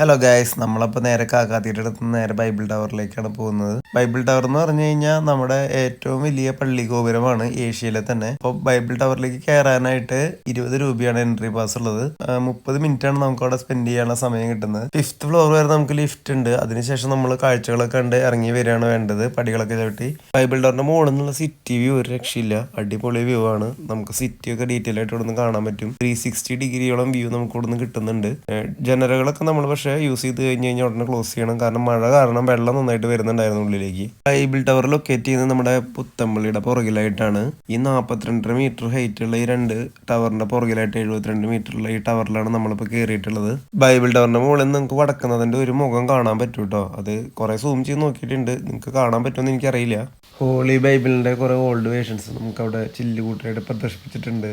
Hello guys, നമ്മളപ്പോൾ നേരെ കാക്കാത്തിയുടെ അടുത്ത് നിന്ന് നേരെ ബൈബിൾ ടവറിലേക്കാണ് പോകുന്നത്. ബൈബിൾ ടവർ എന്ന് പറഞ്ഞു കഴിഞ്ഞാൽ നമ്മുടെ ഏറ്റവും വലിയ പള്ളി ഗോപുരമാണ് ഏഷ്യയിലെ തന്നെ. അപ്പോൾ ബൈബിൾ ടവറിലേക്ക് കയറാനായിട്ട് 20 രൂപയാണ് എൻട്രി പാസ് ഉള്ളത്. 30 മിനിറ്റ് ആണ് നമുക്ക് അവിടെ സ്പെൻഡ് ചെയ്യാനുള്ള സമയം കിട്ടുന്നത്. 5th ഫ്ലോർ വരെ നമുക്ക് ലിഫ്റ്റ് ഉണ്ട്. അതിനുശേഷം നമ്മൾ കാഴ്ചകളൊക്കെ കണ്ട് ഇറങ്ങി വരികയാണ് വേണ്ടത്, പടികളൊക്കെ ചവിട്ടി. ബൈബിൾ ടവറിന്റെ മുകളിൽ നിന്നുള്ള സിറ്റി വ്യൂ ഒരു രക്ഷയില്ല, അടിപൊളി വ്യൂ ആണ്. നമുക്ക് സിറ്റി ഒക്കെ ഡീറ്റെയിൽ ആയിട്ട് ഇവിടെ നിന്ന് കാണാൻ പറ്റും. 360 ഡിഗ്രിയോളം വ്യൂ നമുക്ക് ഇവിടെ നിന്ന് കിട്ടുന്നുണ്ട്. ജനലുകളൊക്കെ നമ്മൾ യൂസ് ചെയ്ത് കഴിഞ്ഞാൽ ഉടനെ ക്ലോസ് ചെയ്യണം, കാരണം മഴ കാരണം വെള്ളം നന്നായിട്ട് വരുന്നുണ്ടായിരുന്നു ഉള്ളിലേക്ക്. ബൈബിൾ ടവർ ലൊക്കേറ്റ് ചെയ്യുന്നത് നമ്മുടെ പുത്തമ്പള്ളിയുടെ പുറകിലായിട്ടാണ്. ഈ 42 മീറ്റർ ഹൈറ്റ് ഉള്ള ഈ 2 ടവറിന്റെ പുറകിലായിട്ട് 72 മീറ്റർ ഉള്ള ഈ ടവറിലാണ് നമ്മളിപ്പോൾ കയറിയിട്ടുള്ളത്. ബൈബിൾ ടവറിന്റെ മുകളിൽ നിന്ന് നിങ്ങൾക്ക് വടക്കുന്നതിന്റെ ഒരു മുഖം കാണാൻ പറ്റും കേട്ടോ. അത് കുറെ സൂം ചെയ്ത് നോക്കിയിട്ടുണ്ട്, നിങ്ങൾക്ക് കാണാൻ പറ്റുമെന്ന് എനിക്കറിയില്ല. ഹോളി ബൈബിളിന്റെ കുറെ ഓൾഡ് വേർഷൻസ് നമുക്ക് അവിടെ ചില്ലുകൂട്ടായിട്ട് പ്രദർശിപ്പിച്ചിട്ടുണ്ട്.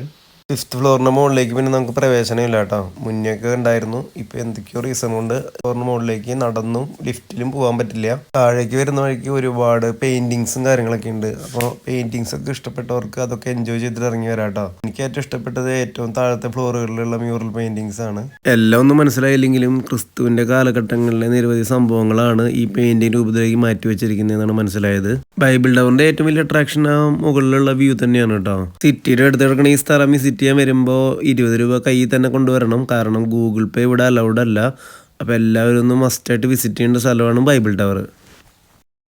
5th ഫ്ലോറിന്റെ മുകളിലേക്ക് പിന്നെ നമുക്ക് പ്രവേശനമില്ല കേട്ടോ. മുന്നേക്ക് ഉണ്ടായിരുന്നു, ഇപ്പൊ എന്തൊക്കെയോ റീസൺ കൊണ്ട് ഫ്ലോറിന് മുകളിലേക്ക് നടന്നും ലിഫ്റ്റിലും പോകാൻ പറ്റില്ല. താഴേക്ക് വരുന്ന വഴിക്ക് ഒരുപാട് പെയിന്റിങ്സും കാര്യങ്ങളൊക്കെ ഉണ്ട്. അപ്പോൾ പെയിന്റിങ്സ് ഒക്കെ ഇഷ്ടപ്പെട്ടവർക്ക് അതൊക്കെ എൻജോയ് ചെയ്തിട്ട് ഇറങ്ങി വരാം കേട്ടോ. എനിക്ക് ഏറ്റവും ഇഷ്ടപ്പെട്ടത് ഏറ്റവും താഴത്തെ ഫ്ലോറുകളിലുള്ള മ്യൂറൽ പെയിന്റിങ്സ് ആണ്. എല്ലാം ഒന്നും മനസ്സിലായില്ലെങ്കിലും ക്രിസ്തുവിന്റെ കാലഘട്ടങ്ങളിലെ നിരവധി സംഭവങ്ങളാണ് ഈ പെയിന്റിംഗ് രൂപത്തിലേക്ക് മാറ്റി വെച്ചിരിക്കുന്നതെന്നാണ് മനസ്സിലായത്. ബൈബിൾ ടവറിന്റെ ഏറ്റവും വലിയ അട്രാക്ഷൻ ആ മുകളിലുള്ള വ്യൂ തന്നെയാണ് കേട്ടോ. സിറ്റിയുടെ അടുത്ത് കിടക്കുന്ന ഈ സ്ഥലം വിസിറ്റ് ചെയ്യാൻ വരുമ്പോൾ 20 രൂപ കയ്യിൽ തന്നെ കൊണ്ടുവരണം, കാരണം ഗൂഗിൾ പേ ഇവിടെ അലൗഡ് അല്ല. അപ്പോൾ എല്ലാവരും ഒന്ന് മസ്റ്റായിട്ട് വിസിറ്റ് ചെയ്യേണ്ട സ്ഥലമാണ് ബൈബിൾ ടവർ.